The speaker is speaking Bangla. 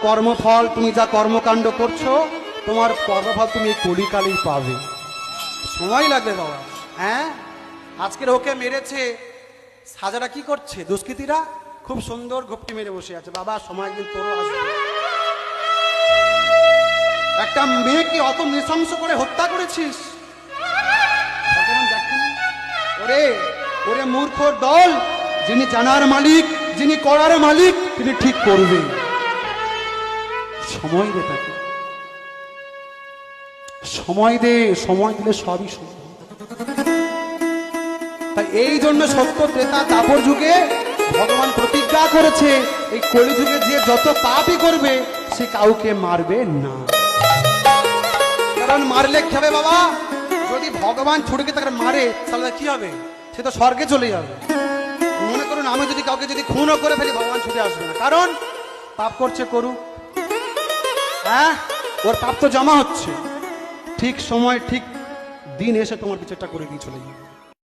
কর্মফল, তুমি যা কর্মকাণ্ড করছো তোমার কর্মফল তুমি এই কলিকালেই পাবে। সময় লাগবে বাবা। হ্যাঁ, আজকের ওকে মেরেছে, সাজারা কি করছে দুষ্কৃতীরা? খুব সুন্দর ঘুপটি মেরে বসে আছে। বাবা সময় একদিন তোরও আসবে। একটা মেয়েকে অত নৃশংস করে হত্যা করেছিস। ভগবান দেখেন, ওরে ওরে মূর্খর দল, যিনি জানার মালিক, যিনি করার মালিক, তিনি ঠিক করবেন। সময় দে তাকে, সময় দে, সময় দিলে সবই সম্ভব। তাই এই জন্য সত্য ত্রেতা দাপর যুগে ভগবান প্রতিজ্ঞা করেছে, এই কলিযুগে যে যত পাপই করবে সে কাউকে মারবে না। কারণ মারলে কি হবে বাবা? যদি ভগবান ছুটে তাকে মারে তাহলে কি হবে? সে তো স্বর্গে চলে যাবে। মনে করুন আমি যদি কাউকে যদি খুনও করে ফেলি, ভগবান ছুটে আসবে না, কারণ পাপ করছে করুক। হ্যাঁ, ওর পাপ তো জমা হচ্ছে, ঠিক সময় ঠিক দিন এসে তোমার বিচারটা করে দিয়ে চলে যাবে।